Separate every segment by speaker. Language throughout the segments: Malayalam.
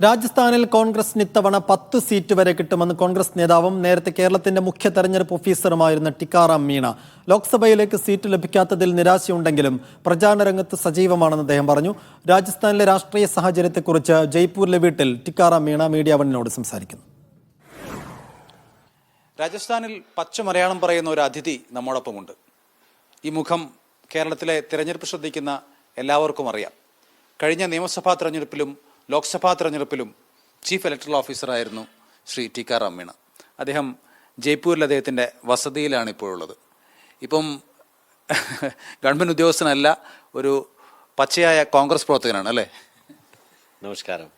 Speaker 1: രാജസ്ഥാനിൽ കോൺഗ്രസിന് ഇത്തവണ 10 സീറ്റ് വരെ കിട്ടുമെന്ന് കോൺഗ്രസ് നേതാവും നേരത്തെ കേരളത്തിന്റെ മുഖ്യ തെരഞ്ഞെടുപ്പ് ഓഫീസറുമായിരുന്ന ടിക്കാറാം മീണ. ലോക്സഭയിലേക്ക് സീറ്റ് ലഭിക്കാത്തതിൽ നിരാശയുണ്ടെങ്കിലും പ്രചാരണ രംഗത്ത് സജീവമാണെന്ന് അദ്ദേഹം പറഞ്ഞു. രാജസ്ഥാനിലെ രാഷ്ട്രീയ സാഹചര്യത്തെക്കുറിച്ച് ജയ്പൂരിലെ വീട്ടിൽ ടിക്കാറാം മീണ മീഡിയ വണ്ണിനോട് സംസാരിക്കുന്നു.
Speaker 2: രാജസ്ഥാനിൽ പച്ച മലയാളം പറയുന്ന ഒരു അതിഥി നമ്മോടൊപ്പമുണ്ട്. ഈ മുഖം കേരളത്തിലെ തിരഞ്ഞെടുപ്പ് ശ്രദ്ധിക്കുന്ന എല്ലാവർക്കും അറിയാം. കഴിഞ്ഞ നിയമസഭാ തെരഞ്ഞെടുപ്പിലും ലോക്സഭാ തെരഞ്ഞെടുപ്പിലും ചീഫ് ഇലക്ടറൽ ഓഫീസറായിരുന്നു ശ്രീ ടിക്കാറാം മീണ. അദ്ദേഹം ജയ്പൂരിൽ അദ്ദേഹത്തിൻ്റെ വസതിയിലാണ് ഇപ്പോഴുള്ളത്. ഇപ്പം ഗവൺമെൻറ് ഉദ്യോഗസ്ഥനല്ല, ഒരു പച്ചയായ കോൺഗ്രസ് പ്രവർത്തകനാണ് അല്ലേ?
Speaker 3: നമസ്കാരം.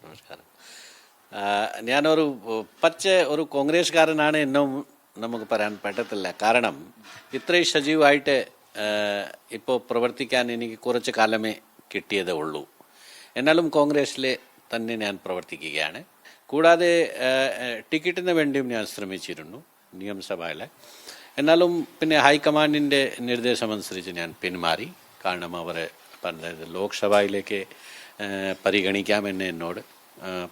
Speaker 3: ഞാനൊരു ഒരു കോൺഗ്രസ്സുകാരനാണ് എന്നും നമുക്ക് പറയാൻ പറ്റത്തില്ല. കാരണം ഇത്രയും സജീവമായിട്ട് ഇപ്പോൾ പ്രവർത്തിക്കാൻ എനിക്ക് കുറച്ച് കാലമേ കിട്ടിയതേ ഉള്ളൂ. എന്നാലും കോൺഗ്രസ്സിൽ തന്നെ ഞാൻ പ്രവർത്തിക്കുകയാണ്. കൂടാതെ ടിക്കറ്റിന് വേണ്ടിയും ഞാൻ ശ്രമിച്ചിരുന്നു നിയമസഭയിൽ. എന്നാലും പിന്നെ ഹൈക്കമാൻഡിൻ്റെ നിർദ്ദേശമനുസരിച്ച് ഞാൻ പിന്മാറി. കാരണം അവർ പറഞ്ഞത് ലോക്സഭയിലേക്ക് പരിഗണിക്കാമെന്ന് എന്നോട്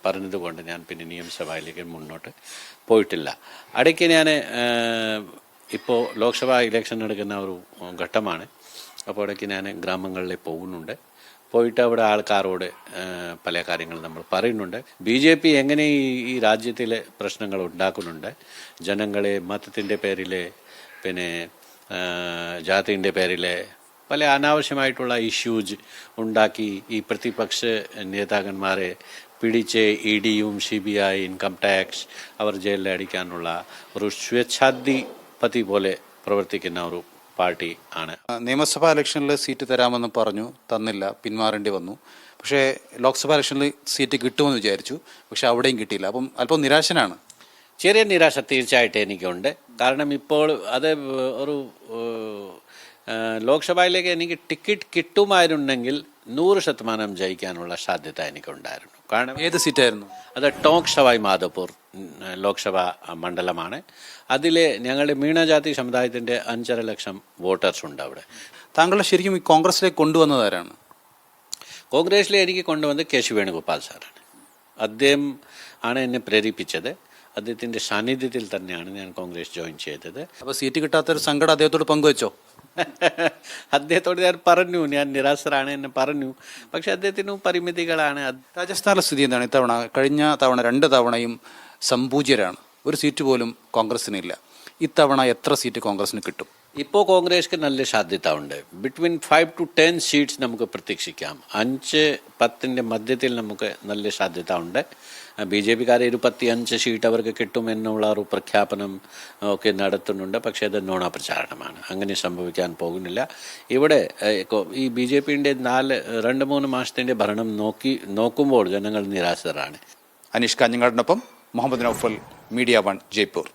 Speaker 3: പറഞ്ഞതുകൊണ്ട് ഞാൻ പിന്നെ നിയമസഭയിലേക്ക് മുന്നോട്ട് പോയിട്ടില്ല. ഇടയ്ക്ക് ഞാൻ ഇപ്പോൾ ലോക്സഭാ ഇലക്ഷൻ നടക്കുന്ന ഒരു ഘട്ടമാണ്. അപ്പോൾ ഇടയ്ക്ക് ഞാൻ ഗ്രാമങ്ങളിൽ പോകുന്നുണ്ട്. പോയിട്ട് അവിടെ ആൾക്കാരോട് പല കാര്യങ്ങൾ നമ്മൾ പറയുന്നുണ്ട്. BJP എങ്ങനെ ഈ രാജ്യത്തിലെ പ്രശ്നങ്ങൾ ഉണ്ടാക്കുന്നുണ്ട്, ജനങ്ങളെ മതത്തിൻ്റെ പേരിൽ പിന്നെ ജാതിൻ്റെ പേരിൽ പല അനാവശ്യമായിട്ടുള്ള ഇഷ്യൂസ് ഉണ്ടാക്കി ഈ പ്രതിപക്ഷ നേതാക്കന്മാരെ പിടിച്ച് EDയും CBI ഇൻകം ടാക്സ് അവർ ജയിലിൽ അടിക്കാനുള്ള ഒരു സ്വേച്ഛാധിപതി പോലെ പ്രവർത്തിക്കുന്ന ഒരു പാർട്ടി ആണ്.
Speaker 2: നിയമസഭാ ഇലക്ഷനിൽ സീറ്റ് തരാമെന്ന് പറഞ്ഞു, തന്നില്ല, പിന്മാറേണ്ടി വന്നു. പക്ഷേ ലോക്സഭാ ഇലക്ഷനിൽ സീറ്റ് കിട്ടുമെന്ന് വിചാരിച്ചു, പക്ഷെ അവിടെയും കിട്ടിയില്ല. അപ്പം അല്പം നിരാശനാണ്.
Speaker 3: ചെറിയ നിരാശ തീർച്ചയായിട്ടും എനിക്കുണ്ട്. കാരണം ഇപ്പോൾ അത് ഒരു ലോക്സഭയിലേക്ക് എനിക്ക് ടിക്കറ്റ് കിട്ടുമായിരുന്നെങ്കിൽ 100% ജയിക്കാനുള്ള സാധ്യത എനിക്കുണ്ടായിരുന്നു. കാരണം
Speaker 2: ഏത് സീറ്റായിരുന്നു
Speaker 3: അത്? ടോങ്ക് സവായ് മാധോപൂർ ലോക്സഭാ മണ്ഡലമാണ്. അതിൽ ഞങ്ങളുടെ മീണജാതി സമുദായത്തിൻ്റെ 5.5 ലക്ഷം വോട്ടേഴ്സ് ഉണ്ട് അവിടെ.
Speaker 2: താങ്കളെ ശരിക്കും ഈ കോൺഗ്രസിലേക്ക് കൊണ്ടുവന്നതാരാണ്?
Speaker 3: കോൺഗ്രസിലെ എനിക്ക് കൊണ്ടുവന്നത് കേശവ് വേണുഗോപാൽ സാറാണ്. അദ്ദേഹം ആണ് എന്നെ പ്രേരിപ്പിച്ചത്. അദ്ദേഹത്തിൻ്റെ സാന്നിധ്യത്തിൽ തന്നെയാണ് ഞാൻ കോൺഗ്രസ് ജോയിൻ ചെയ്തത്.
Speaker 2: അപ്പോൾ സീറ്റ് കിട്ടാത്തൊരു സങ്കടം അദ്ദേഹത്തോട് പങ്കുവെച്ചോ?
Speaker 3: അദ്ദേഹത്തോട് ഞാൻ പറഞ്ഞു, ഞാൻ നിരാശരാണ് എന്ന് പറഞ്ഞു. പക്ഷെ അദ്ദേഹത്തിനും പരിമിതികളാണ്.
Speaker 2: രാജസ്ഥാനിലെ സ്ഥിതി എന്താണ് ഇത്തവണ? കഴിഞ്ഞ തവണ 2 തവണയും സംപൂജ്യരാണ്, ഒരു സീറ്റ് പോലും കോൺഗ്രസിനില്ല. ഇത്തവണ എത്ര സീറ്റ് കോൺഗ്രസിന് കിട്ടും?
Speaker 3: ഇപ്പോൾ കോൺഗ്രസ്ക്ക് നല്ല സാധ്യത ഉണ്ട്. ബിറ്റ്വീൻ 5 to 10 സീറ്റ്സ് നമുക്ക് പ്രതീക്ഷിക്കാം. 5-10 മധ്യത്തിൽ നമുക്ക് നല്ല സാധ്യത ഉണ്ട്. BJPക്കാർ 25 സീറ്റ് അവർക്ക് കിട്ടുമെന്നുള്ള ഒരു പ്രഖ്യാപനം ഒക്കെ നടത്തുന്നുണ്ട്. പക്ഷേ അത് നുണ പ്രചാരണമാണ്. അങ്ങനെ സംഭവിക്കാൻ പോകുന്നില്ല. ഇവിടെ ഈ BJPയുടെ 2-3 മാസത്തിൻ്റെ ഭരണം നോക്കുമ്പോൾ ജനങ്ങൾ നിരാശരാണ്.
Speaker 2: അനീഷ് കാഞ്ഞങ്ങാടിനൊപ്പം മുഹമ്മദ് നൗഫൽ, മീഡിയ 1, ജയ്പൂർ.